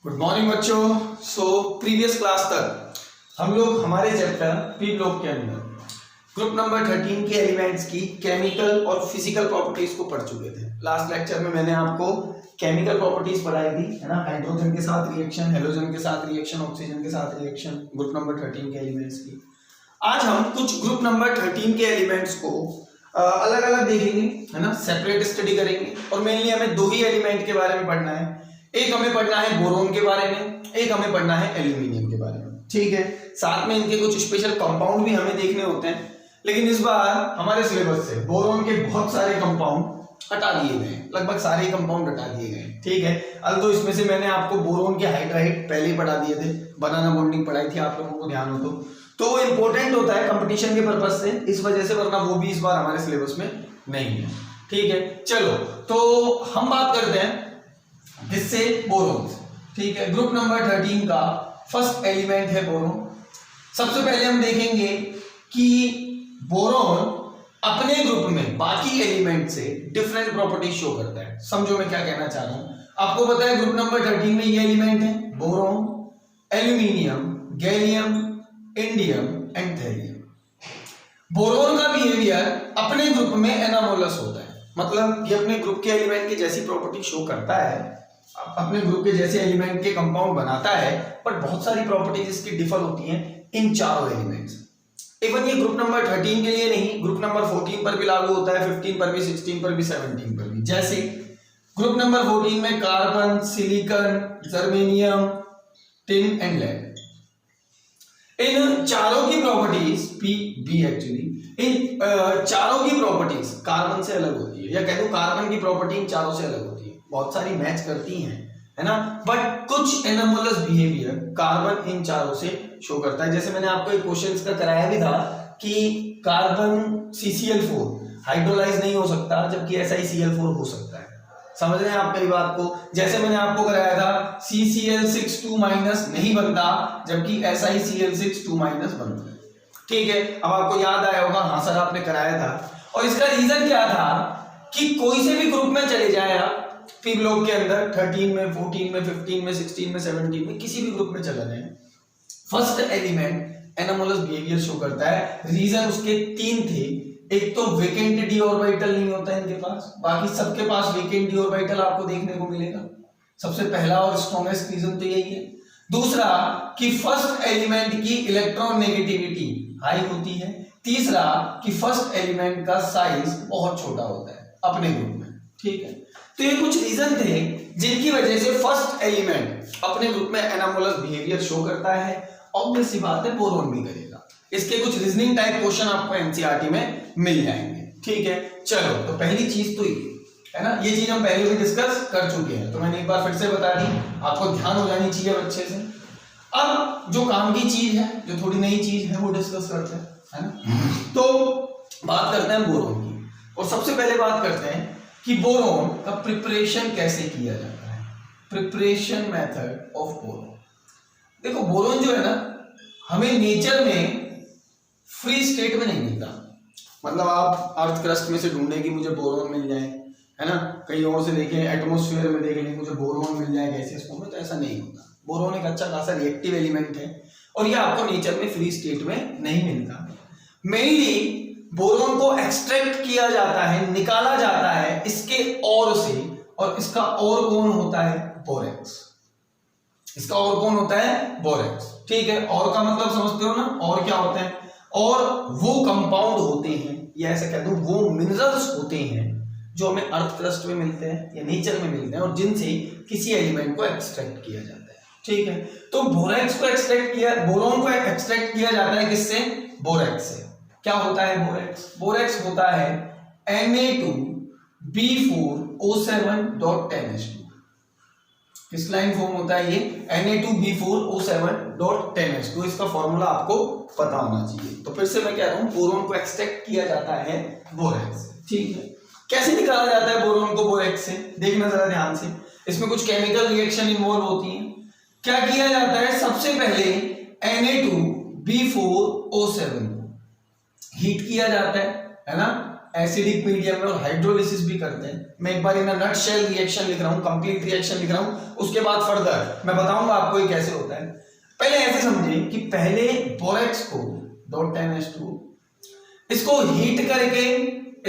Good morning बच्चों। Previous class तक हम लोग हमारे चैप्टर पी ब्लॉक के अंदर ग्रुप नंबर 13 के एलिमेंट्स की केमिकल और फिजिकल प्रॉपर्टीज को पढ़ चुके थे। लास्ट लेक्चर में मैंने आपको केमिकल प्रॉपर्टीज पढ़ाई थी, है ना। हाइड्रोजन के साथ रिएक्शन, हेलोजन के साथ रिएक्शन, ऑक्सीजन के साथ रिएक्शन, ग्रुप नंबर 13 के एलिमेंट्स की। आज हम कुछ ग्रुप नंबर 13 के एलिमेंट्स को अलग अलग देखेंगे, है ना, सेपरेट स्टडी करेंगे। और मेनली हमें दो ही एलिमेंट के बारे में पढ़ना है। एक हमें पढ़ना है बोरोन के बारे में, एक हमें पढ़ना है एल्यूमिनियम के बारे में, ठीक है। साथ में इनके कुछ स्पेशल कंपाउंड भी हमें देखने होते हैं, लेकिन इस बार हमारे सिलेबस से बोरोन के बहुत सारे कंपाउंड हटा दिए गए, लगभग सारे कंपाउंड हटा दिए गए, ठीक है। अल्दो इसमें से मैंने आपको बोरोन के हाइड्राइड पहले ही पढ़ा दिए थे, बनाना बॉन्डिंग पढ़ाई थी, आप लोगों को ध्यान हो तो वो इंपॉर्टेंट होता है कंपटीशन के पर्पज से, इस वजह से, वरना वो भी इस बार हमारे सिलेबस में नहीं है, ठीक है। चलो तो हम बात करते हैं किससे, बोरोन, ठीक है। ग्रुप नंबर 13 का फर्स्ट एलिमेंट है बोरोन। सबसे पहले हम देखेंगे कि बोरोन अपने ग्रुप में बाकी एलिमेंट से डिफरेंट प्रॉपर्टी शो करता है। समझो मैं क्या कहना चाह रहा हूं। आपको पता है ग्रुप नंबर 13 में ये एलिमेंट है boron, aluminium, gallium, indium and thorium. Boron का बिहेवियर अपने ग्रुप में एनामोलस होता है, मतलब ये अपने ग्रुप के एलिमेंट की जैसी प्रॉपर्टी शो करता है, अपने ग्रुप के जैसे एलिमेंट के कंपाउंड बनाता है, बट बहुत सारी प्रॉपर्टीज इसकी डिफर होती हैं इन चारों एलिमेंट्स। इवन ये ग्रुप नंबर 13 के लिए नहीं, ग्रुप नंबर 14 पर भी लागू होता है, 15 पर भी, 16 पर भी, 17 पर भी। जैसे ग्रुप नंबर 14 में carbon, silicon, germanium, tin and lead. इन चारों की प्रॉपर्टीज इन चारों की प्रॉपर्टीज कार्बन से अलग होती है, या कह दो कार्बन की प्रॉपर्टी इन चारों से अलग होती है। बहुत सारी मैच करती हैं, है ना, बट कुछ एनामोलस बिहेवियर कार्बन इन चारों से शो करता है। जैसे मैंने आपको एक क्वेश्चन का कराया भी था कि कार्बन CCl4 हाइड्रोलाइज नहीं हो सकता, जबकि SiCl4 हो सकता है। समझ रहे हैं आप मेरी बात को। जैसे मैंने आपको कराया था CCl6 नहीं बनता, जबकि SiCl6 बनता है, ठीक है। अब आपको याद आया होगा, हाँ सर आपने कराया था। और इसका रीजन क्या था कि कोई से भी ग्रुप में चले जाए आप, पी ब्लॉक के अंदर 13 में, 14 में, 15 में, 16 में, 17 में, किसी भी ग्रुप में चला जाए, first element anomalous behaviour show करता है। रीजन उसके तीन थे। एक तो वेकेंट डी ऑर्बिटल नहीं होता इनके पास, बाकी सबके पास वेकेंट डी ऑर्बिटल आपको देखने को मिलेगा। सबसे पहला और स्ट्रॉन्गेस्ट रीजन तो यही है। दूसरा कि फर्स्ट एलिमेंट की इलेक्ट्रॉन नेगेटिविटी हाई होती है। तीसरा कि फर्स्ट एलिमेंट का साइज बहुत छोटा होता है अपने ग्रुप में, ठीक है। तो ये कुछ रीजन थे जिनकी वजह से फर्स्ट एलिमेंट अपने ग्रुप में एनामोलस बिहेवियर शो करता है। ऑब्वियस सी बात है बोरोन भी करेगा। इसके कुछ रीजनिंग टाइप क्वेश्चन आपको एनसीईआरटी में मिल जाएंगे, ठीक है। चलो तो पहली चीज तो ये है ना, ये चीज हम पहले भी डिस्कस कर चुके हैं, तो मैंने एक बार फिर से बता दी, आपको ध्यान हो जानी चाहिए अच्छे से। अब जो काम की चीज है, जो थोड़ी नई चीज है, वो डिस्कस करते हैं, है ना। तो बात करते हैं बोरोन की, और सबसे पहले बात करते हैं कि बोरोन का प्रिपरेशन कैसे किया जाता है। Preparation method of boron. देखो बोरोन जो है ना, हमें नेचर में फ्री स्टेट में नहीं मिलता। मतलब आप अर्थ क्रस्ट में से ढूंढे कि मुझे बोरोन मिल जाए, है ना, कहीं और से देखें, एटमॉस्फेयर में देख लें मुझे बोरोन मिल जाए गैसियस फॉर्म में, तो ऐसा नहीं होता। बोरोन एक अच्छा खासा रिएक्टिव एलिमेंट है, और यह आपको नेचर में फ्री स्टेट में नहीं मिलता। मेनली बोरोन को एक्सट्रैक्ट किया जाता है, निकाला जाता है इसके ओर से, और इसका ओर कौन होता है, बोरेक्स। इसका ओर कौन होता है, बोरेक्स, ठीक है। और का मतलब समझते हो ना, और क्या होते हैं, और वो कंपाउंड होते हैं, या ऐसा कह दूं वो मिनरल्स होते हैं जो हमें अर्थ क्रस्ट में मिलते हैं या नेचर में मिलते हैं, और जिनसे किसी एलिमेंट को एक्सट्रैक्ट किया जाता है, ठीक है। तो बोरेक्स को एक्सट्रैक्ट किया, बोरोन को एक्सट्रैक्ट किया जाता है किससे, बोरेक्स से। क्या होता है बोरेक्स? बोरेक्स होता है Na2B4O7.10H2। क्रिस्टलाइन फॉर्म होता है ये Na2B4O7.10H2। इसका फॉर्मूला आपको पता होना चाहिए। तो फिर से मैं कह रहा हूं, बोरोन को एक्सट्रैक्ट किया जाता है बोरेक्स से, ठीक है। कैसे निकाला जाता है बोरोन को बोरेक्स से, देखना जरा ध्यान से। इसमें कुछ केमिकल रिएक्शन इन्वॉल्व होती है। क्या किया जाता है, सबसे पहले Na2B4O7 हीट किया जाता है ना, एसिडिक मीडियम में और हाइड्रोलिसिस भी करते हैं। मैं एक बार इन नटशेल रिएक्शन लिख रहा हूँ, कंप्लीट रिएक्शन लिख रहा हूँ, उसके बाद फर्दर मैं बताऊंगा आपको ये कैसे होता है। पहले ऐसे समझिए कि पहले बोरेक्स को .10H2 इसको हीट करके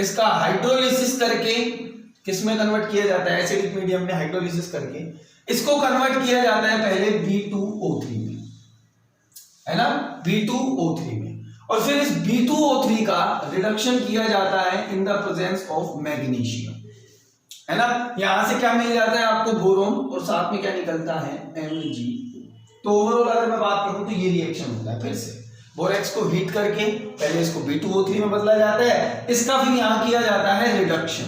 इसका हाइड्रोलिसिस करके किस में कन्वर्ट किया जाता है, एसिडिक मीडियम में हाइड्रोलिसिस करके इसको कन्वर्ट किया जाता है पहले B2O3 में, है ना, B2O3 में, और फिर इस B2O3 का रिडक्शन किया जाता है in the presence of magnesium, है ना। यहां से क्या मिल जाता है आपको, बोरोन, और साथ में क्या निकलता है, Mg। तो ओवरऑल अगर मैं बात करूं तो ये रिएक्शन होता है। फिर से बोरेक्स को हीट करके पहले इसको B2O3 में बदला जाता है, इसका फिर यहां किया जाता है रिडक्शन।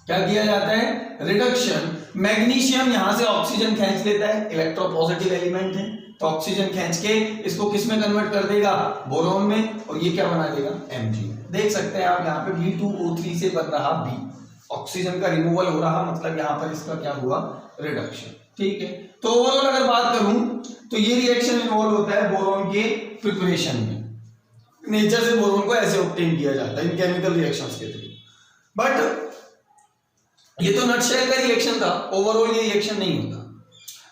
क्या किया जाता है, रिडक्शन। मैग्नीशियम यहां से ऑक्सीजन खींच लेता है, इलेक्ट्रोपॉजिटिव एलिमेंट है, तो ऑक्सीजन खींच के इसको किस में कन्वर्ट कर देगा, बोरोन में, और ये क्या बना देगा, Mg। देख सकते हैं आप यहाँ पे B2O3 से बन रहा B, ऑक्सीजन का रिमूवल हो रहा, मतलब यहाँ पर इसका क्या हुआ, रिडक्शन। ठीक है, तो ओवरऑल अगर बात करूं तो ये रिएक्शन इन्वॉल्व होता है बोरोन के प्रिपरेशन में। नेचर से बोरोन को ऐसे ऑब्टेन किया जाता है इन केमिकल रिएक्शंस के थ्रू। बट ये तो नटशेल का रिएक्शन था, ओवरऑल ये रिएक्शन नहीं होता।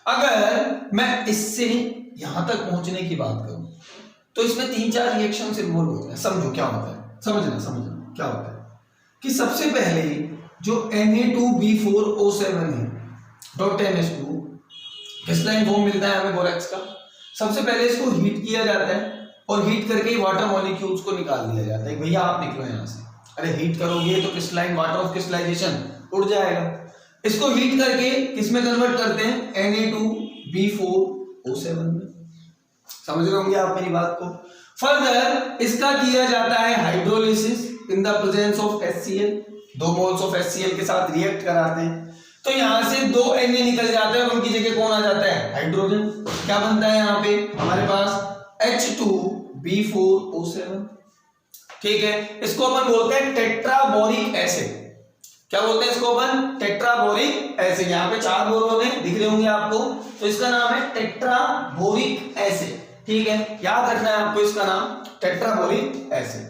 अगर मैं इससे यहां तक पहुंचने की बात करूं तो इसमें 3-4 रिएक्शन इन्वॉल्व होते हैं। समझो क्या होता है, समझना क्या होता है कि सबसे पहले जो Na2B4O7 है .10H2 क्रिस्टलाइन फॉर्म मिलता है हमें बोरेक्स का। सबसे पहले इसको हीट किया जाता है और हीट करके वाटर मॉलिक्यूल्स को निकाल दिया जाता है। भैया आप निकलो यहाँ से, अरे हीट करोगे तो क्रिस्टलाइन वाटर ऑफ क्रिस्टलाइजेशन उड़ जाएगा। इसको हीट करके किसमें कन्वर्ट करते हैं, Na2B4O7 में। समझ रहे होंगे आप मेरी बात को। फर्दर इसका किया जाता है hydrolysis in the presence of HCl, 2 moles of HCl के साथ रिएक्ट कराते हैं, तो यहां से 2 Na निकल जाते हैं और उनकी जगह कौन आ जाता है, हाइड्रोजन। क्या बनता है यहाँ पे हमारे पास H2B4O7। ठीक है, इसको अपन बोलते हैं टेट्राबोरिक एसिड। क्या बोलते हैं इसको अपन, टेट्राबोरिक एसिड। यहाँ पे 4 बोरोन है, दिख रहे होंगे आपको, तो इसका नाम है टेट्राबोरिक एसिड। ठीक है, याद रखना है आपको इसका नाम टेट्राबोरिक एसिड।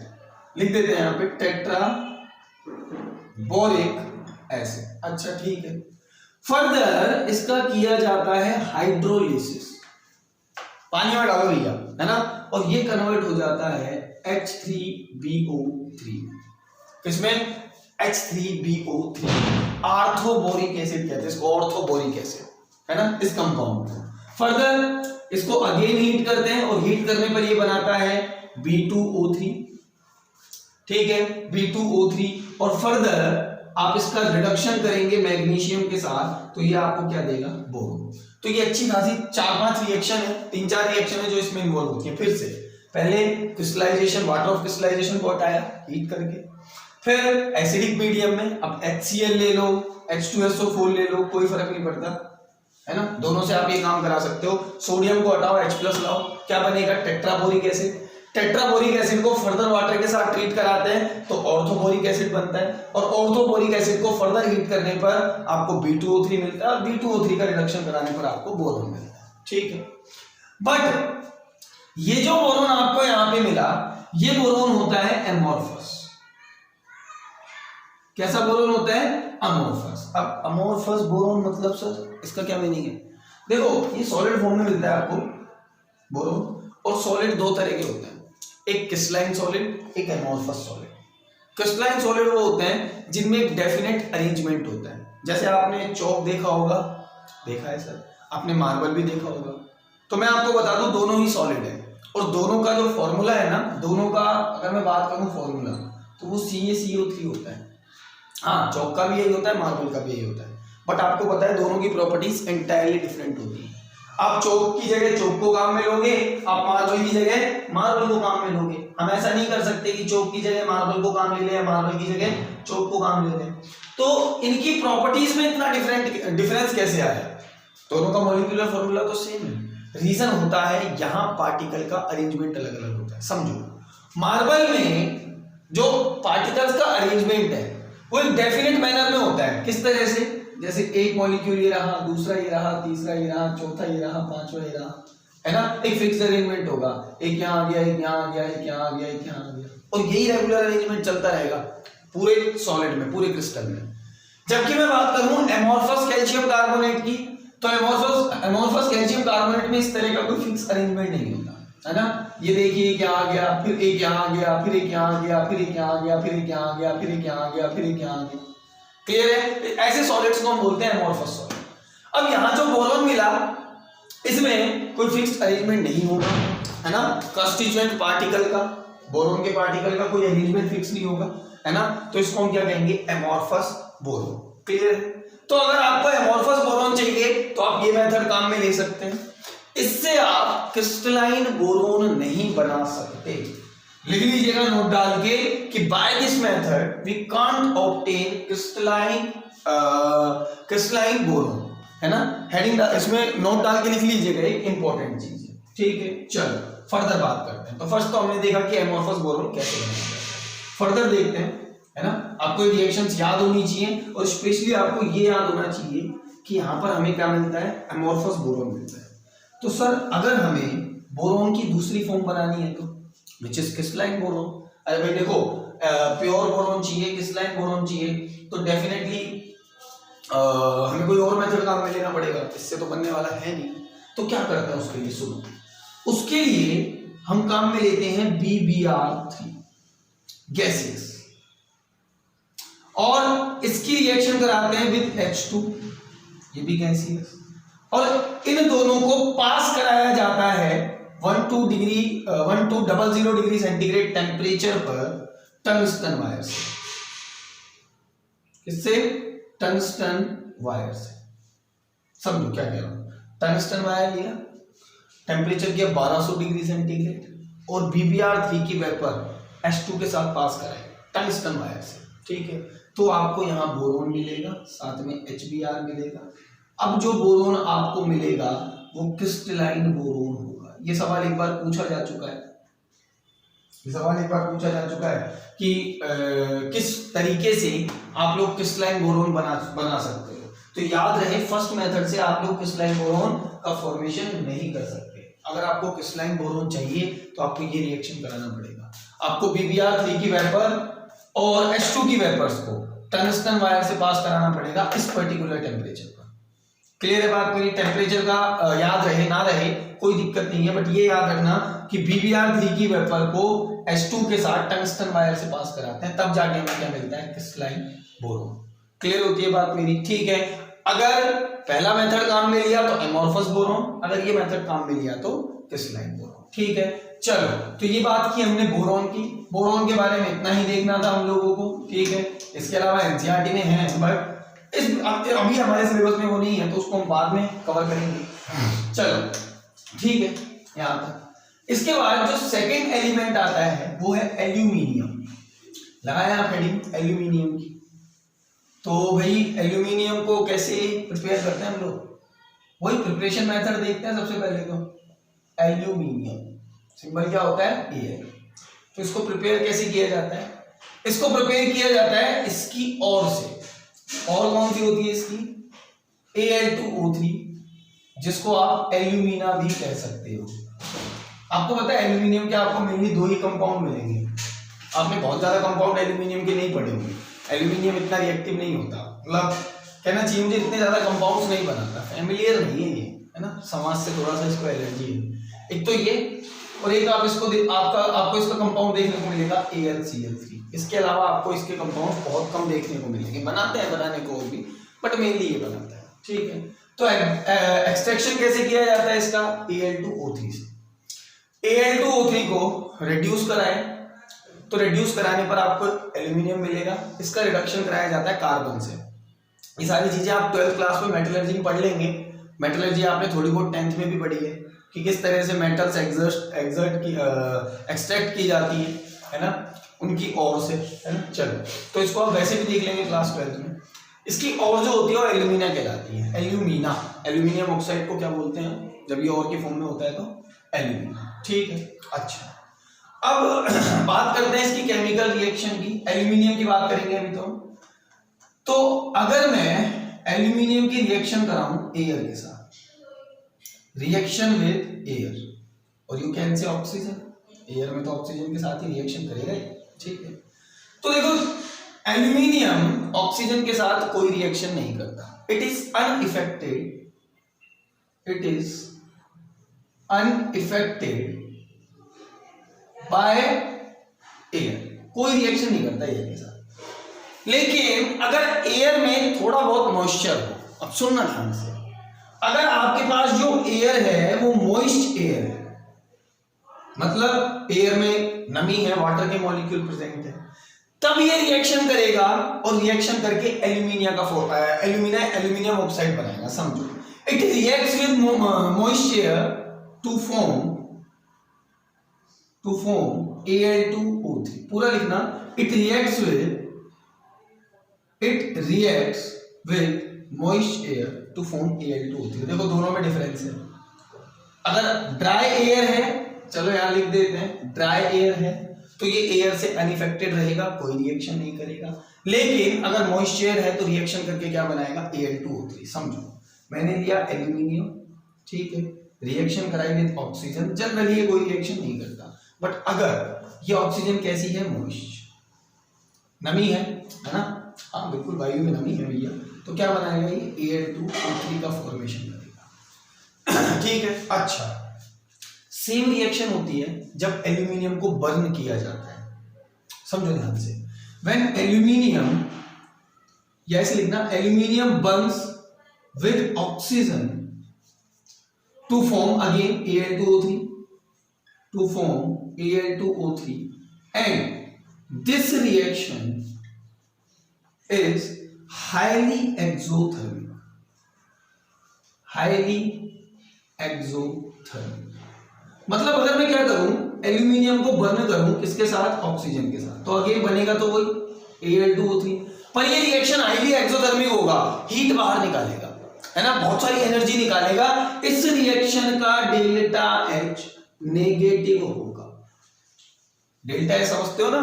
लिख देते हैं यहाँ पे टेट्राबोरिक एसिड। अच्छा ठीक है, फर्दर इसका किया जाता है हाइड्रोलिसिस, पानी में डालो भैया, है ना, और ये कन्वर्ट हो जाता है H3BO3। किसमें, H3BO3। आर्थोबोरिक एसिड कहते हैं इसको, ऑर्थोबोरिक एसिड, है ना, इस कंपाउंड को। फर्दर इसको अगेन हीट करते हैं और हीट करने पर ये बनाता है B2O3। ठीक है, B2O3, और फर्दर आप इसका रिडक्शन करेंगे मैग्नीशियम के साथ, तो ये आपको क्या देगा, बोरोन। तो ये अच्छी खासी 4-5 रिएक्शन है, 3-4 रिएक्शन है जो इसमें इन्वॉल्व होती है। फिर से पहले क्रिस्टलाइजेशन, वाटर ऑफ क्रिस्टलाइजेशन को हटाया हीट करके, फिर एसिडिक मीडियम में अब HCl ले लो, H2SO4 ले लो, कोई फर्क नहीं पड़ता, है ना, दोनों से आप ये काम करा सकते हो। सोडियम को हटाओ, H+ लाओ, क्या बनेगा, टेट्राबोरिक एसिड। टेट्राबोरिक एसिड को फर्दर वाटर के साथ ट्रीट कराते हैं तो ऑर्थोबोरिक एसिड बनता है, और ऑर्थोबोरिक एसिड को फर्दर हीट करने पर आपको B2O3 मिलता है, और B2O3 का रिडक्शन कराने पर आपको बोरोन मिलता है। ठीक है, बट ये जो बोरोन आपको यहां पे मिला, ये बोरोन होता है एमोर्फस। कैसा बोरोन होता है, अमोर्फस। अब अमोर्फस बोरोन मतलब सर इसका क्या मीनिंग है, देखो ये सॉलिड फॉर्म में मिलता है आपको बोरोन, और सॉलिड 2 तरह के होते हैं, एक क्रिस्टलाइन सॉलिड, एक एमोर्फस सॉलिड। क्रिस्टलाइन सॉलिड वो होते हैं जिनमें एक डेफिनेट अरेंजमेंट होता है, जैसे आपने चौक देखा होगा, देखा है सर, आपने मार्बल भी देखा होगा। तो मैं आपको बता दूं दोनों ही सॉलिड है, और दोनों का जो फॉर्मूला है ना, दोनों का अगर मैं बात करूं फॉर्मूला, तो वो CaCO3 होता है। हाँ, चौक का भी यही होता है, मार्बल का भी यही होता है, बट आपको पता है दोनों की प्रॉपर्टीज एंटायरली डिफरेंट होती है। आप चौक की जगह चौक को काम में लोगे, आप मार्बल की जगह मार्बल को काम में लोगे। हम ऐसा नहीं कर सकते कि चौक की जगह मार्बल को काम ले ले या मार्बल की जगह चौक को काम ले ले। तो इनकी प्रॉपर्टीज में इतना डिफरेंस कैसे आया, दोनों का मॉलिक्यूलर फॉर्मूला तो सेम है। रीजन होता है यहाँ पार्टिकल का अरेंजमेंट अलग अलग होता है। समझो, मार्बल में जो पार्टिकल्स का अरेंजमेंट है वो एक डेफिनेट मैनर में होता है। किस तरह से, जैसे एक मॉलिक्यूल ये रहा, दूसरा ये रहा, तीसरा ये रहा, चौथा ये रहा, पांचवा ये रहा, है ना, एक फिक्स अरेंजमेंट होगा, एक यहाँ आ गया, एक यहाँ आ गया, एक यहाँ आ गया, एक यहाँ आ गया, और यही रेगुलर अरेंजमेंट चलता रहेगा पूरे सॉलिड में, पूरे क्रिस्टल में। जबकि मैं बात करूं एमोर्फस कैल्शियम कार्बोनेट की, तो एमोर्फस कैल्शियम कार्बोनेट में इस तरह का कोई फिक्स अरेंजमेंट नहीं होता, है ना। ये देखिए क्या आ गया, फिर एक यहाँ आ गया, फिर एक यहाँ आ गया, फिर एक यहाँ आ गया, फिर एक यहाँ आ गया, फिर एक यहाँ आ गया, फिर एक यहाँ आ गया। क्लियर है? ऐसे सॉलिड्स को हम बोलते हैं एमोर्फस सॉलिड। अब यहाँ जो बोरॉन मिला इसमें कोई फिक्स्ड अरेंजमेंट नहीं होगा, है ना। कंस्टिट्यूएंट पार्टिकल का, बोरॉन के पार्टिकल का कोई अरेंजमेंट फिक्स नहीं होगा, है ना। तो इसको हम क्या कहेंगे, एमोर्फस बोरॉन। क्लियर है? तो अगर आपको एमोर्फस बोरॉन चाहिए तो आप ये मेथड काम में ले सकते हैं। इससे आप क्रिस्टलाइन बोरॉन नहीं बना सकते। लिख लीजिएगा नोट डाल के कि by this method we can't obtain crystalline boron, है ना। हेडिंग इसमें नोट डाल के लिख लीजिएगा, एक इंपॉर्टेंट चीज है, ठीक है। चलो फर्दर बात करते हैं। तो फर्स्ट तो हमने देखा कि एमोर्फस बोरॉन कैसे बनाया जाता है, फर्दर देखते हैं, है ना। आपको रिएक्शंस याद होनी चाहिए और स्पेशली आपको ये याद होना चाहिए कि यहाँ पर हमें क्या मिलता है, एमोर्फस बोरॉन मिलता है। तो सर अगर हमें बोरॉन की दूसरी फॉर्म बनानी है तो विच इज क्रिस्टलाइन बोरॉन। अरे भाई देखो, प्योर बोरॉन चाहिए, क्रिस्टलाइन बोरॉन चाहिए, तो डेफिनेटली हमें कोई और मेथड काम में लेना पड़ेगा, इससे तो बनने वाला है नहीं। तो क्या करते हैं उसके लिए, सुनो, उसके लिए हम काम में लेते हैं BBr3 गैसेस और इसकी रिएक्शन कराते हैं विद H2, ये भी गैसियस, और इन दोनों को पास कराया जाता है 1200 डिग्री सेंटीग्रेड टेम्परेचर पर टंगस्टन वायर से। किससे? टंगस्टन वायर से। समझो क्या कह रहा हूं, टंगस्टन वायर लिया, टेम्परेचर किया 1200 डिग्री सेंटीग्रेड और BBr3 की वेपर H2 के साथ पास कराए टंगस्टन वायर से, ठीक है। तो आपको यहाँ बोरोन मिलेगा, साथ में HBr मिलेगा। अब जो बोरोन आपको मिलेगा वो क्रिस्टलाइन बोरोन होगा। ये सवाल एक बार पूछा जा चुका है, ये सवाल एक बार पूछा जा चुका है कि किस तरीके से आप लोग क्रिस्टलाइन बोरोन बना सकते हो। तो याद रहे, फर्स्ट मेथड से आप लोग क्रिस्टलाइन बोरोन का फॉर्मेशन नहीं कर सकते। अगर आपको क्रिस्टलाइन बोरोन चाहिए तो आपको ये रिएक्शन कराना पड़ेगा। आपको BBr3 की वेपर और H2 की वेपर्स को टंगस्टन वायर से पास कराना पड़ेगा इस पर्टिकुलर टेम्परेचर पर। क्लियर है बात मेरी? टेम्परेचर का याद रहे ना रहे कोई दिक्कत नहीं है, बट ये याद रखना कि BBr3 की वेपर को H2 के साथ टंगस्टन वायर से पास कराते हैं, तब जाके हमें क्या मिलता है, क्रिस्टलाइन बोरोन। क्लियर होती है बात मेरी? ठीक है। अगर पहला मेथड काम में लिया तो एमोर्फस बोरोन, अगर ये मेथड काम में लिया तो क्रिस्टलाइन बोरोन। ठीक है, चलो तो ये बात की हमने बोरोन की। बोरोन के बारे में इतना ही देखना था हम लोगों को, ठीक है। इसके अलावा एनसीईआरटी में है, बट अभी हमारे सिलेबस में वो नहीं है, तो उसको हम बाद में कवर करेंगे। चलो ठीक है यहाँ तक। इसके बाद जो सेकेंड एलिमेंट आता है वो है एल्यूमिनियम। लगाया आप हेडिंग एल्यूमिनियम की। तो भाई एल्यूमिनियम को कैसे प्रिपेयर करते हैं हम लोग, वही प्रिपरेशन मेथड देखते हैं। सबसे पहले तो एल्यूमिनियम सिंबल क्या होता है, Al। तो इसको प्रिपेयर कैसे किया जाता है, इसको प्रिपेयर किया जाता है इसकी और से। और कौन सी होती है इसकी, Al2O3, जिसको आप एल्यूमिना भी कह सकते हो। आपको पता है एल्यूमिनियम के आपको मेनली दो ही कंपाउंड मिलेंगे। आपने बहुत ज्यादा कंपाउंड एल्यूमिनियम के नहीं पढ़े होंगे। एल्यूमिनियम इतना रिएक्टिव नहीं होता, मतलब कहना चाहिए मुझे इतने ज्यादा कंपाउंड्स नहीं बनाता, फैमिलियर नहीं है ये, है ना। समाज से थोड़ा सा इसको एलर्जी है। एक तो ये, और एक आप इसको आपको इसका कंपाउंड देखने को मिलेगा AlCl3। इसके अलावा आपको इसके कंपाउंड बहुत कम देखने को मिलेंगे। बनाते हैं बनाने को और भी, बट मेनली ये बनाता है, ठीक है। तो एक्सट्रैक्शन कैसे किया जाता है इसका, Al2O3 से। Al2O3 को रिड्यूस कराएं, तो रिड्यूस कराने पर आपको एल्यूमिनियम मिलेगा। इसका रिडक्शन कराया जाता है कार्बन से। ये सारी चीजें आप 12th क्लास में मेटलर्जी में पढ़ लेंगे। मेटलर्जी आपने थोड़ी बहुत 10th में भी पढ़ी है कि किस तरह से मेटल्स एक्सट्रैक्ट की जाती है ना, उनकी और से, है ना। चलो तो इसको आप वैसे भी देख लेंगे क्लास 12th में। इसकी और जो होती है वो एल्यूमिना कहलाती है। एल्यूमिना, एल्यूमिनियम ऑक्साइड को क्या बोलते हैं जब ये और के फॉर्म में होता है, तो एल्यूमिना, ठीक है। अच्छा, अब बात करते हैं इसकी केमिकल रिएक्शन की। एल्यूमिनियम की बात करेंगे अभी तो अगर मैं एल्यूमिनियम की रिएक्शन कराऊं एयर के साथ, रिएक्शन विद एयर, और you can say oxygen, air में तो ऑक्सीजन के साथ ही रिएक्शन करेगा ही, ठीक है। तो देखो एल्यूमिनियम ऑक्सीजन के साथ कोई रिएक्शन नहीं करता, it is unaffected, it is unaffected by air, कोई रिएक्शन नहीं करता एयर के साथ। लेकिन अगर एयर में थोड़ा बहुत मॉइस्चर हो, अब सुनना ध्यान से, अगर आपके पास जो एयर है वो मॉइस्ट एयर है, मतलब एयर में नमी है, वाटर के मॉलिक्यूल प्रेजेंट है, तब ये रिएक्शन करेगा और रिएक्शन करके एल्यूमिनियम ऑक्साइड बनाएगा। समझो, it reacts with moist air to form Al2O3, पूरा लिखना, it reacts with moist air to form Al2O3। देखो दोनों में डिफरेंस है। अगर ड्राई एयर है, चलो यहां लिख देते हैं, ड्राई एयर है तो ये एयर से अनइफेक्टेड रहेगा, कोई रिएक्शन नहीं करेगा। लेकिन अगर मॉइस्ट एयर है तो रिएक्शन करके क्या बनाएगा, Al2O3। समझो, मैंने लिया एल्यूमिनियम, ठीक है, रिएक्शन कराई विद ऑक्सीजन, जनरली ये कोई रिएक्शन नहीं करता। बट अगर ये ऑक्सीजन कैसी है, मॉइस्ट, नमी है ना, हाँ बिल्कुल वायु में नमी है भैया, तो क्या बनाएगा ये Al2O3 का फॉर्मेशन करेगा, ठीक है। अच्छा, सेम रिएक्शन होती है जब एल्यूमिनियम को बर्न किया जाता है, समझो ध्यान से, व्हेन एल्यूमिनियम, या ऐसे लिखना, aluminium burns with oxygen to form again Al2O3, to form Al2O3, and this reaction is highly exothermic, मतलब अगर मैं क्या करूं, एल्यूमिनियम को बर्न करूं किसके साथ, ऑक्सीजन के साथ, तो अगेन बनेगा तो वही Al2O3, पर ये रिएक्शन हाईली एक्सोथर्मिक होगा, हीट बाहर निकालेगा, है ना, बहुत सारी एनर्जी निकालेगा। इस रिएक्शन का डेल्टा H नेगेटिव होगा। डेल्टा एच समझते हो ना,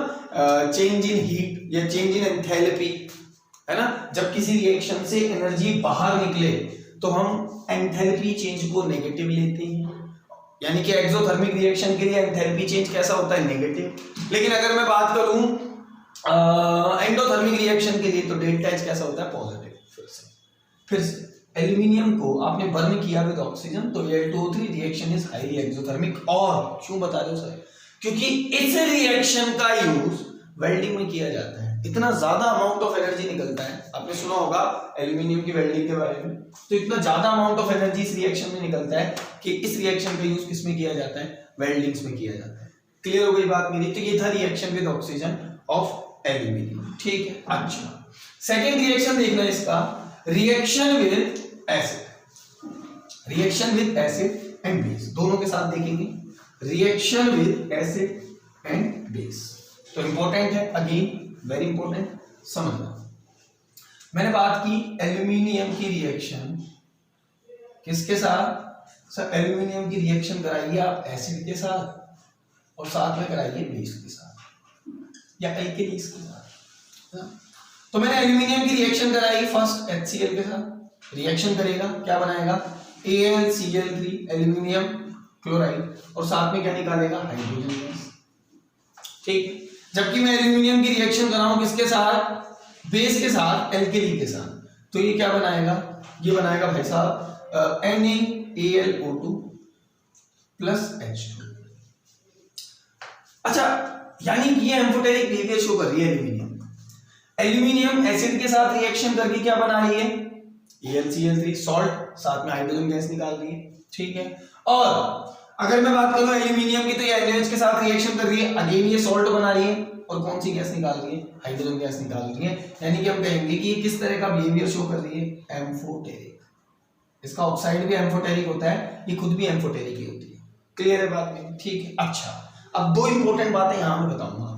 चेंज इन हीट या चेंज इन एंथैल्पी, है ना, जब किसी रिएक्शन से एनर्जी बाहर निकले तो हम एंथैल्पी चेंज को नेगेटिव लेते हैं, यानी कि एक्सोथर्मिक रिएक्शन के लिए एंथैल्पी चेंज कैसा होता है, नेगेटिव। लेकिन अगर मैं बात करूं एंडोथर्मिक रिएक्शन के लिए तो डेल्टा एच कैसा होता है, पॉजिटिव। फिर से एल्यूमिनियम को आपने बर्न किया विद ऑक्सीजन तो Al2O3 reaction is highly exothermic. और क्यों बता रहे हो सर, क्योंकि इस रिएक्शन का यूज वेल्डिंग में किया जाता है, इतना ज्यादा अमाउंट ऑफ एनर्जी निकलता है, आपने सुना होगा एल्यूमिनियम की वेल्डिंग के बारे में, तो इतना ज्यादा अमाउंट ऑफ एनर्जी इस रिएक्शन में निकलता है कि इस रिएक्शन का यूज किसमें किया जाता है, वेल्डिंग्स में किया जाता है। क्लियर हो गई बात मेरी, तो ये था reaction with oxygen of aluminium, ठीक है। अच्छा, सेकेंड रिएक्शन देखना इसका, reaction with acid, reaction with acid and base, दोनों के साथ देखेंगे, reaction with acid and base. तो इंपॉर्टेंट है, अगेन वेरी इंपॉर्टेंट, समझना। मैंने बात की एल्यूमिनियम की रिएक्शन किसके साथ, सर एल्यूमिनियम की रिएक्शन कराइए आप एसिड के साथ और साथ में कराइए बेस के साथ या एल्केलीज के साथ। तो मैंने एल्यूमिनियम की रिएक्शन कराई फर्स्ट HCl के साथ, रिएक्शन करेगा, क्या बनाएगा, AlCl3 एल्यूमिनियम क्लोराइड, और साथ में क्या निकालेगा, हाइड्रोजन गैस, ठीक। जबकि मैं एल्यूमिनियम की रिएक्शन कराऊं किसके साथ, बेस के साथ, एल्केली के साथ, तो ये क्या बनाएगा, ये बनाएगा भाई साहब NaAlO2 प्लस H2। अच्छा, यानी कि ये एम्फोटेरिक बिहेवियर शो कर रही है एल्यूमिनियम एसिड के साथ रिएक्शन करके क्या बना रही है, AlCl3 सॉल्ट, साथ में हाइड्रोजन गैस निकाल रही है, ठीक है। और अगर मैं बात करूं एल्यूमिनियम की, तो ये NaOH के साथ रिएक्शन कर रही है, अगेन ये सॉल्ट बना रही है, और कौन सी गैस निकाल रही है, हाइड्रोजन गैस निकाल रही है। यानी कि हम कहेंगे कि ये किस तरह का बिहेवियर शो कर रही है, एम्फोटेरिक। इसका ऑक्साइड भी एम्फोटेरिक होता है, ये खुद भी एम्फोटेरिक ही होती है। क्लियर है बात में, ठीक है। अच्छा, अब दो इंपॉर्टेंट बातें यहां मैं बताऊंगा,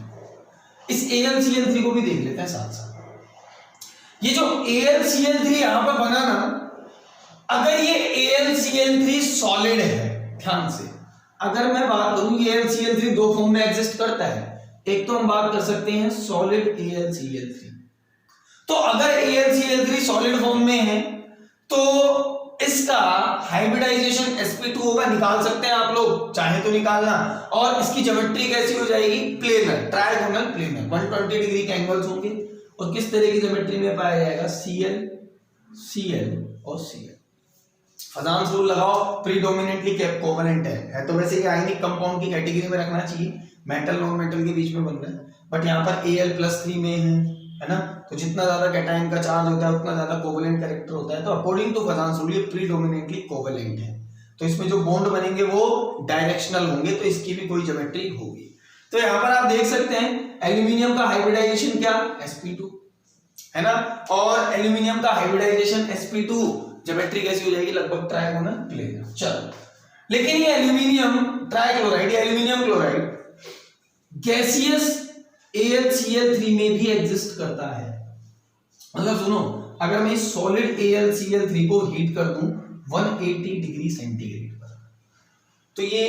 इस AlCl3 को भी देख लेते हैं साथ साथ। ये जो AlCl3 यहां पर बना ना, अगर ये AlCl3 सॉलिड है, ध्यान से, अगर मैं बात करूं ये AlCl3 दो फॉर्म में एग्जिस्ट करता है, एक तो हम बात कर सकते हैं सॉलिड AlCl3, तो अगर AlCl3 सॉलिड फॉर्म में है तो इसका हाइब्रिडाइजेशन sp2 होगा, निकाल सकते हैं आप लोग चाहे तो निकालना। और इसकी ज्योमेट्री कैसी हो जाएगी? प्लेनर, ट्रायगोनल प्लेनर, 120 डिग्री के एंगल्स होंगे। और किस तरह की ज्योमेट्री में पाया जाएगा? Cl Cl और Cl। फजांस रूल लगाओ, प्रीडोमिनेंटली कोवेलेंट है तो वैसे ये आयनिक कंपाउंड की कैटेगरी में रखना चाहिए, मेटल नॉन मेटल के बीच में बन रहा है, बट यहाँ पर Al+3 में है ना, तो जितना ज्यादा कैटायन का चार्ज होता है उतना ज्यादा कोवेलेंट कैरेक्टर होता है। तो अकॉर्डिंग टू फजांस रूल ये प्रीडोमिनेंटली कोवेलेंट है, तो इसमें जो बॉन्ड बनेंगे वो डायरेक्शनल होंगे, तो इसकी भी कोई ज्योमेट्री होगी। तो यहाँ पर आप देख सकते हैं एल्यूमिनियम का हाइब्रिडाइजेशन क्या? sp2 है ना, और एल्यूमिनियम का हाइब्रिडाइजेशन sp2 ज्योमेट्री कैसी हो जाएगी? लगभग ट्रायगोनल प्लेनर। चलो, लेकिन ये aluminium trichloride, aluminium chloride gaseous AlCl3 में भी एग्जिस्ट करता है। मतलब सुनो, अगर मैं सॉलिड AlCl3 को हीट कर दूं 180 डिग्री सेंटीग्रेड पर, तो ये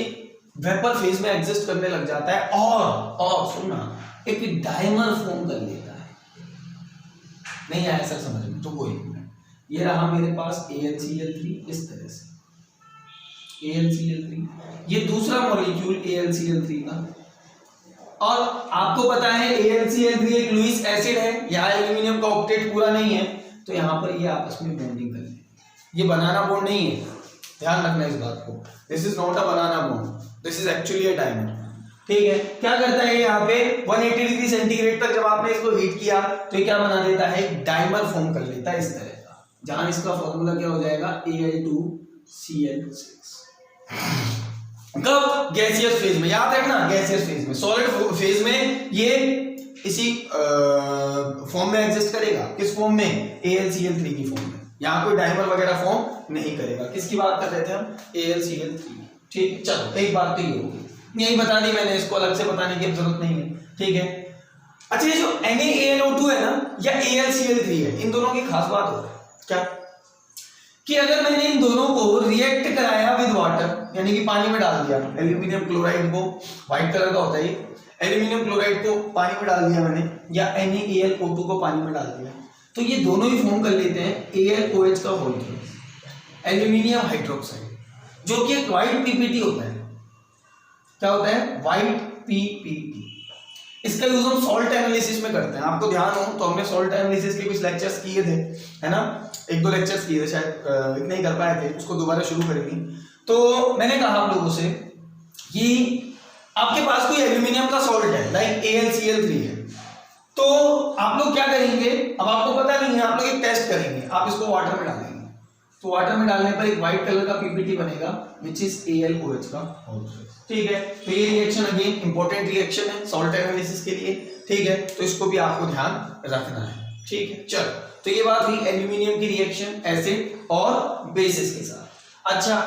वेपर फेज में एग्जिस्ट करने लग जाता है और सुनना, एक डायमर फॉर्म कर लेता है। नहीं आया सर समझ में? तो कोई नहीं, ये रहा मेरे पास AlCl3 इस तरह से, AlCl3, ये दूसरा मॉलिक्यूल AlCl3 का, और आपको पता है AlCl3 एक लुईस एसिड है, यहाँ एल्यूमिनियम का ऑक्टेट पूरा नहीं है, तो यहाँ पर ये आपस में बॉन्डिंग कर लेंगे। ये बनाना बॉन्ड नहीं है, ध्यान रखना इस बात को, this is not a banana bond, this is actually a diamond. ठीक है, क्या करता है यहाँ पे 180 डिग्री सेंटीग्रेड तक जब आपने इसको हीट किया तो ये क्या बना देता है? डायमर फॉर्म कर लेता है इस तरह का, जहां इसका फॉर्मूला क्या हो जाएगा? Al2Cl6। कब? गैसियस फेज में, याद रखना, गैसियस फेज में। सॉलिड फेज में ये इसी फॉर्म में एग्जिस्ट करेगा। किस फॉर्म में? AlCl3 की फॉर्म में, यहाँ कोई डायमर वगैरह फॉर्म नहीं करेगा। किसकी बात कर रहे थे हम? AlCl3। ठीक, चलो एक बात तो ये होगी, यही बता दी मैंने, इसको अलग से बताने की जरूरत नहीं है। ठीक है, अच्छा ये जो NaAlO2 है ना या AlCl3 है, इन दोनों की खास बात हो क्या कि अगर मैंने इन दोनों को रिएक्ट कराया विद वाटर, यानी कि पानी में डाल दिया, एल्यूमिनियम क्लोराइड को, व्हाइट कलर का होता है ये, एल्यूमिनियम क्लोराइड को पानी में डाल दिया मैंने, या NaAlO2 को पानी में डाल दिया, तो ये दोनों ही फॉर्म कर लेते हैं AlOH का होल, एल्यूमिनियम हाइड्रोक्साइड, जो कि एक व्हाइट PPT होता है। क्या होता है? White PPT। इसका यूज हम सॉल्ट एनालिसिस में करते हैं। आपको ध्यान हो तो हमने सॉल्ट एनालिसिस के कुछ लेक्चर्स किए थे, है ना, 1-2 लेक्चर्स किए थे, शायद इतने ही कर पाए थे, उसको दोबारा शुरू करेंगे। तो मैंने कहा आप लोगों से कि आपके पास कोई एल्यूमिनियम का सॉल्ट है, लाइक AlCl3 है, तो आप लोग क्या करेंगे? अब आपको पता नहीं है, आप लोग एक टेस्ट करेंगे, आप इसको वाटर में डालेंगे, तो वाटर में डालने पर एक व्हाइट कलर का PPT बनेगा, विच इज AlOH का होल। ठीक है, तो ये रिएक्शन अगेन इंपॉर्टेंट रिएक्शन है सॉल्ट एनालिसिस के लिए। ठीक है, तो इसको भी आपको ध्यान रखना है। ठीक है, चलो, तो ये बात हुई एल्यूमिनियम की रिएक्शन एसिड और बेसिस के साथ। अच्छा,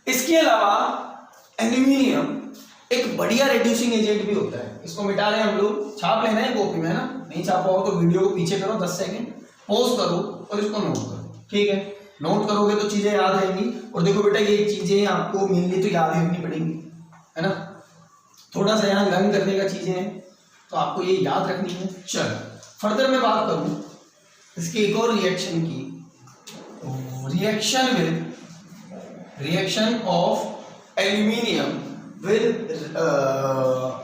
इसके अलावा एल्यूमिनियम एक बढ़िया रिड्यूसिंग एजेंट भी होता है। इसको मिटा रहे हैं हम लोग, छाप लेना है कॉपी में, है ना, नहीं छापा हो तो वीडियो को पीछे करो, 10 सेकंड पॉज करो और इसको नोट करो। ठीक है, नोट करोगे तो चीजें याद रहेंगी। और देखो बेटा, ये चीजें आपको मेनली तो याद रखनी पड़ेंगी, है ना, थोड़ा सा यहाँ लर्न करने का चीजें हैं तो आपको ये याद रखनी है। चलो, फर्दर मैं बात करूं इसकी एक और रिएक्शन की, रिएक्शन ऑफ एल्यूमिनियम विद,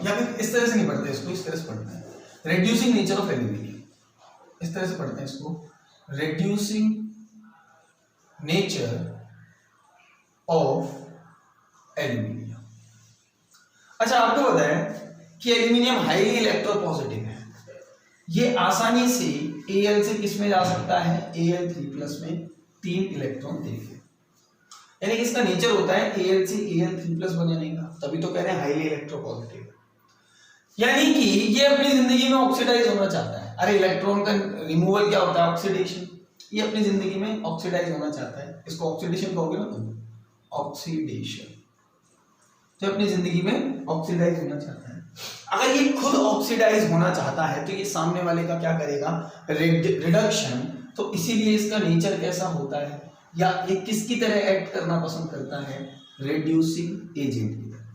या फिर इस तरह से नहीं पढ़ते इसको, इस तरह से पढ़ते हैं, रिड्यूसिंग नेचर ऑफ एल्यूमिनियम, इस तरह से पढ़ते हैं इसको, रिड्यूसिंग नेचर ऑफ एल्यूमिनियम। अच्छा, आपको पता है कि एल्यूमिनियम हाईली इलेक्ट्रोपॉजिटिव है, ये आसानी से Al से किस में जा सकता है? Al3+ में 3 इलेक्ट्रॉन देके, यानी कि इसका नेचर होता है Al से Al3+ बनाने का, तभी तो कह रहे हैं हाईली इलेक्ट्रोपॉजिटिव, यानी कि ये अपनी जिंदगी में ऑक्सीडाइज होना चाहता है। अरे इलेक्ट्रॉन का रिमूवल क्या होता है? ऑक्सीडेशन। ये अपनी जिंदगी में ऑक्सीडाइज होना चाहता है, इसको ऑक्सीडेशन कहोगे ना तुम, ऑक्सीडेशन, तो अपनी जिंदगी में ऑक्सीडाइज होना चाहता है। अगर ये खुद ऑक्सीडाइज होना चाहता है तो ये सामने वाले का क्या करेगा? रिडक्शन। तो इसीलिए इसका नेचर कैसा होता है, या ये किसकी तरह एक्ट करना पसंद करता है? रिड्यूसिंग एजेंट की तरह।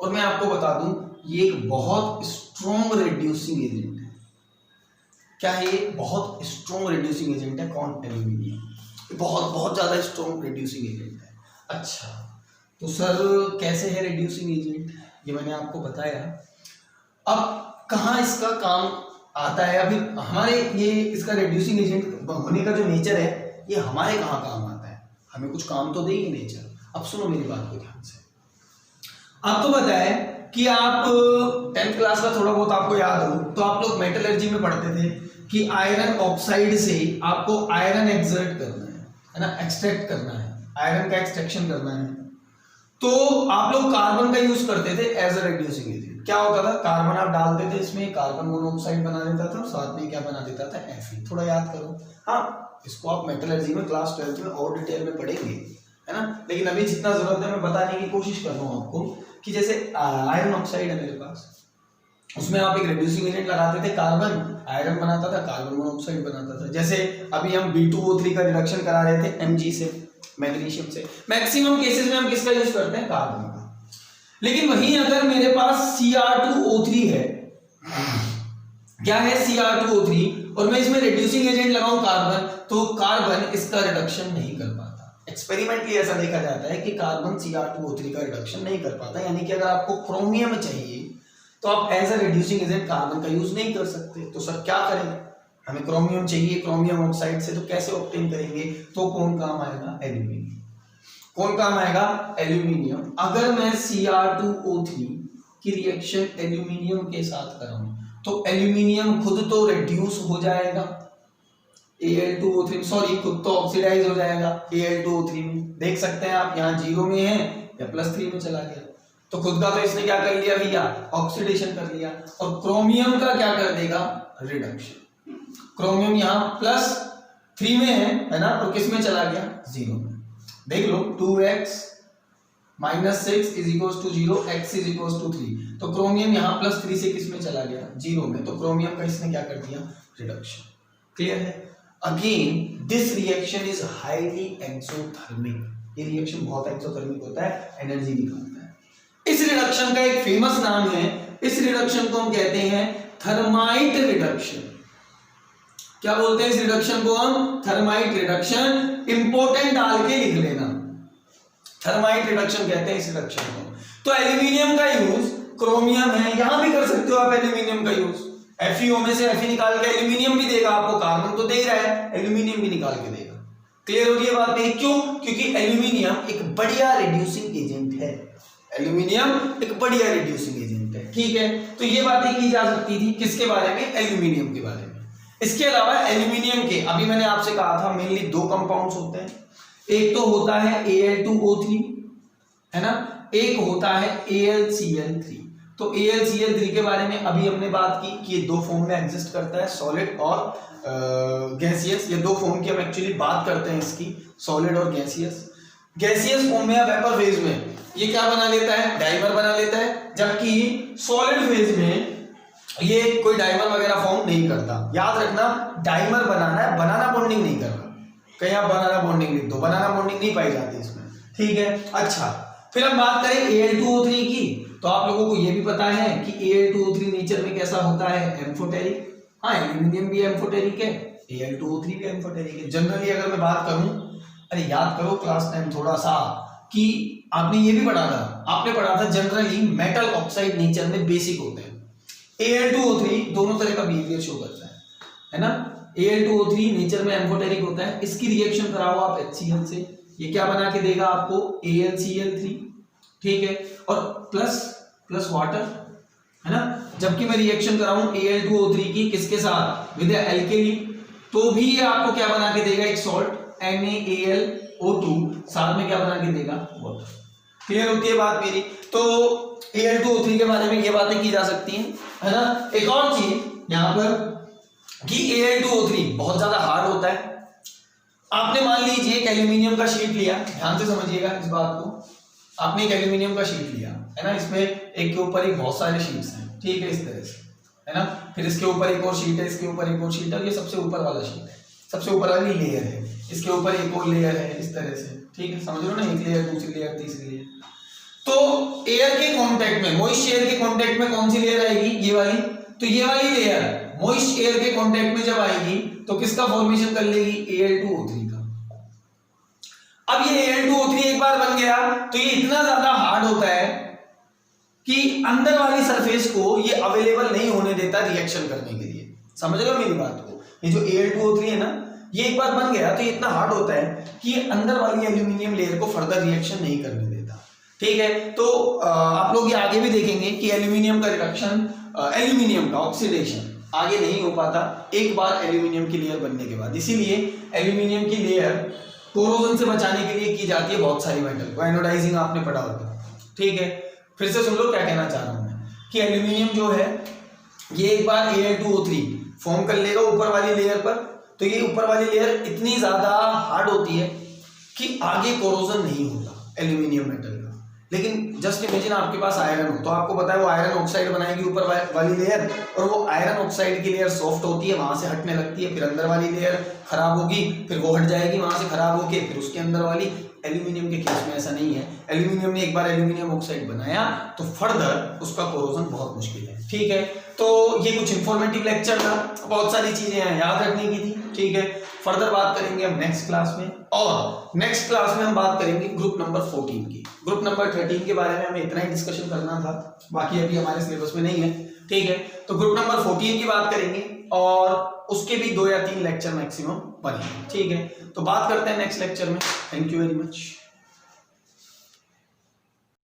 और मैं आपको बता दूं, ये एक बहुत स्ट्रॉन्ग रिड्यूसिंग एजेंट है। क्या है ये? बहुत स्ट्रॉन्ग रिड्यूसिंग एजेंट है। कौन? एल्यूमिनियम। बहुत बहुत ज्यादा स्ट्रॉन्ग रिड्यूसिंग एजेंट है। अच्छा, तो सर कैसे है रिड्यूसिंग एजेंट, ये मैंने आपको बताया। अब कहाँ इसका काम आता है, अभी हमारे ये इसका रिड्यूसिंग एजेंट होने का जो नेचर है ये हमारे कहाँ काम आता है, हमें कुछ काम तो देगी नेचर। अब सुनो मेरी बात को ध्यान से। आपको पता है कि आप 10th क्लास का थोड़ा बहुत आपको याद हो तो आप लोग मेटलर्जी में पढ़ते थे कि आयरन ऑक्साइड से आपको आयरन एक्सर्ट करना है ना, एक्सट्रैक्ट करना है, आयरन का एक्सट्रैक्शन करना है। तो आप लोग कार्बन का यूज करते थे एज अ रिड्यूसिंग एजेंट। क्या होता था, कार्बन आप डालते थे इसमें, कार्बन मोनोऑक्साइड बना देता था, साथ में क्या बना देता था, Fe। थोड़ा याद करो। हाँ, इसको आप मेटलर्जी में क्लास 12th में और डिटेल में पढ़ेंगे, है ना, लेकिन अभी जितना जरूरत है मैं बताने की कोशिश कर रहा हूँ आपको कि जैसे आयरन ऑक्साइड है मेरे पास, उसमें आप एक रिड्यूसिंग एजेंट लगाते थे, कार्बन आयरन बनाता था, कार्बन मोनोऑक्साइड बनाता था। जैसे अभी हम B2O3 का रिडक्शन करा रहे थे Mg से, मैग्नीशियम से। मैक्सिमम केसेस में हम किसका यूज करते हैं, कार्बन का। लेकिन वहीं अगर मेरे पास Cr2O3 है, क्या है Cr2O3, और मैं इसमें रिड्यूसिंग एजेंट लगाऊं कार्बन, तो कार्बन इसका रिडक्शन नहीं कर पाता। एक्सपेरिमेंटली ऐसा देखा जाता है कि कार्बन Cr2O3 का रिडक्शन नहीं कर पाता। यानी कि अगर आपको क्रोमियम चाहिए तो आप as a reducing agent carbon का यूज नहीं कर सकते। तो सर क्या करें, हमें क्रोमियम चाहिए क्रोमियम ऑक्साइड से, तो कैसे ऑब्टेन करेंगे, तो कौन काम आएगा, एल्यूमिनियम। कौन काम आएगा, एल्यूमिनियम। अगर मैं Cr2O3 की रिएक्शन एल्यूमिनियम के साथ कराऊं तो एल्यूमिनियम खुद तो रिड्यूस हो जाएगा Al2O3, सॉरी खुद तो ऑक्सीडाइज हो जाएगा Al2O3 में। देख सकते हैं आप यहाँ 0 में है या +3 में चला गया, तो खुद का तो इसने क्या कर लिया भैया, ऑक्सीडेशन कर लिया। और क्रोमियम का क्या कर देगा, रिडक्शन। क्रोमियम यहाँ +3 में है ना, और किस में चला गया, 0 में। देख लो 2x - 6 = 0, x = 3। तो क्रोमियम यहाँ +3 से किस में चला गया, 0 में। तो क्रोमियम का इसने क्या कर दिया, रिडक्शन। क्लियर है। Again this reaction is highly exothermic. ये रिएक्शन बहुत एक्सोथर्मिक होता है, एनर्जी निकालता है। इस रिडक्शन का एक फेमस नाम है, इस रिडक्शन को हम कहते हैं थर्माइट रिडक्शन। क्या बोलते हैं इस रिडक्शन को हम, थर्माइट रिडक्शन। इंपॉर्टेंट डाल के लिख लेना, थर्माइट रिडक्शन कहते हैं इस रिडक्शन को। तो एल्यूमिनियम का यूज, क्रोमियम है, यहां भी कर सकते हो आप एल्यूमिनियम का यूज। FeO में से Fe निकाल के एल्यूमिनियम भी देगा आपको, कार्बन तो दे ही रहा है, एल्यूमिनियम भी निकाल के देगा। क्लियर हो गई ये बात नहीं, क्यों, क्योंकि एल्यूमिनियम एक बढ़िया रिड्यूसिंग एजेंट है। एल्यूमिनियम एक बढ़िया रिड्यूसिंग एजेंट है, ठीक है। तो ये बातें की जा सकती थी किसके बारे में, एल्यूमिनियम के बारे में। इसके अलावा एल्यूमिनियम के, अभी मैंने आपसे कहा था मेनली 2 कंपाउंड्स होते हैं। एक तो होता है Al2O3, है ना, एक होता है AlCl3। तो AlCl3 के बारे में अभी हमने बात की कि ये 2 फॉर्म में एग्जिस्ट करता है, सॉलिड और गैसियस। ये 2 फॉर्म की हम एक्चुअली बात करते हैं इसकी, सॉलिड और गैसियस। गैसियस फॉर्म में या वेपर फेज में ये क्या बना लेता है, डाइमर बना लेता है, जबकि सॉलिड फेज में ये कोई डाइमर वगैरह फॉर्म नहीं करता। याद रखना, डाइमर बनाना है, बनाना बॉन्डिंग नहीं करना। कहीं आप बनाना बॉन्डिंग लिख दो, बनाना बॉन्डिंग नहीं पाई जाती इसमें, ठीक है। अच्छा, फिर हम बात करें Al2O3 की, तो आप लोगों को ये भी पता है कि Al2O3 नेचर में कैसा होता है, एम्फोटेरिक। हाँ, एल्यूमिनियम भी एम्फोटेरिक है, Al2O3 भी एम्फोटेरिक है। जनरली अगर मैं बात करूं, अरे याद करो क्लास टाइम थोड़ा सा, कि आपने ये भी पढ़ा था, आपने पढ़ा था जनरली मेटल ऑक्साइड नेचर में बेसिक होते हैं। Al2O3 दोनों तरह का बिहेवियर शो करता है ना। Al2O3 नेचर में एम्फोटेरिक होता है, इसकी रिएक्शन कराओ आप HCl से, ये क्या बना के देगा आपको, AlCl3, ठीक है, और प्लस वाटर, है ना। जबकि मैं रिएक्शन कराऊं Al2O3 की किसके साथ, विद एल्केली, तो भी ये आपको क्या बना के देगा, एक सॉल्ट NaAlO2, साथ में क्या बना के देगा, वाटर। क्लियर होती है बात मेरी। तो Al2O3 के बारे में ये बातें की जा सकती हैं, है ना। एक और चीज यहां पर कि Al2O3 बहुत ज्यादा हार्ड होता है। आपने मान लीजिए एक एल्यूमिनियम का शीट लिया, ध्यान से समझिएगा इस बात को। आपने एक एल्यूमिनियम का शीट लिया, है ना, इसमें एक के ऊपर एक बहुत सारे शीट्स हैं, ठीक है, इस तरह से, है ना। फिर इसके ऊपर एक और शीट है, इसके ऊपर एक और शीट है, ये सबसे ऊपर वाला शीट है, सबसे ऊपर वाली लेयर है, इसके ऊपर एक और लेयर है, इस तरह से, ठीक है, समझ लो ना, एक लेयर, दूसरी लेयर, तीसरी लेयर। तो एयर के कांटेक्ट में, मॉइस्ट एयर के कांटेक्ट में कौन सी लेयर आएगी, ये वाली। तो ये वाली लेयर मॉइस्ट एयर के कांटेक्ट में जब आएगी तो किसका फॉर्मेशन कर लेगी, Al2O3 का। अब ये Al2O3 एक बार बन गया तो ये इतना ज्यादा हार्ड होता है कि अंदर वाली सरफेस को ये अवेलेबल नहीं होने देता रिएक्शन करने के लिए। समझ रहे हो मेरी बात को? ये जो Al2O3 है ना, ये एक बार बन गया तो ये इतना हार्ड होता है कि ये अंदर वाली एल्यूमिनियम लेयर को फर्दर रिएक्शन नहीं करने देता। ठीक है, तो आप लोग ये आगे भी देखेंगे कि एल्यूमिनियम का रिडक्शन, एल्यूमिनियम का ऑक्सीडेशन आगे नहीं हो पाता एक बार एल्यूमिनियम की लेयर बनने के बाद। इसीलिए एल्यूमिनियम की लेयर कोरोजन से बचाने के लिए की जाती है बहुत सारी मेटल को। एनोडाइजिंग आपने पढ़ा होगा। ठीक है, फिर से सुन लो क्या कहना चाह रहा हूं मैं कि एल्यूमिनियम जो है ये एक बार Al2O3 फॉर्म कर लेगा ऊपर वाली लेयर पर, तो ये ऊपर वाली लेयर इतनी ज्यादा हार्ड होती है कि आगे कोरोजन नहीं होता एल्यूमिनियम मेटल का। लेकिन जस्ट इमेजिन आपके पास आयरन हो, तो आपको पता है वो आयरन ऑक्साइड बनाएगी ऊपर वाली लेयर, और वो आयरन ऑक्साइड की लेयर सॉफ्ट होती है, वहां से हटने लगती है, फिर अंदर वाली लेयर खराब होगी, फिर वो हट जाएगी वहां से खराब होके, फिर उसके अंदर वाली। एल्यूमिनियम के केस में ऐसा नहीं है। एल्यूमिनियम ने एक बार एल्यूमिनियम ऑक्साइड बनाया तो फर्दर उसका कोरोजन बहुत मुश्किल है। ठीक है, तो ये कुछ इंफॉर्मेटिव लेक्चर था, बहुत सारी चीजें हैं याद रखने की थी। ठीक है, फर्दर बात करेंगे हम नेक्स्ट क्लास में, और नेक्स्ट क्लास में हम बात करेंगे ग्रुप नंबर 14 की। ग्रुप नंबर 13 के बारे में हमें इतना ही डिस्कशन करना था, बाकी अभी हमारे सिलेबस में नहीं है। ठीक है, तो ग्रुप नंबर 14 की बात करेंगे और उसके भी 2 या 3 लेक्चर मैक्सिमम बनेंगे। ठीक है, तो बात करते हैं नेक्स्ट लेक्चर में। Thank you very much.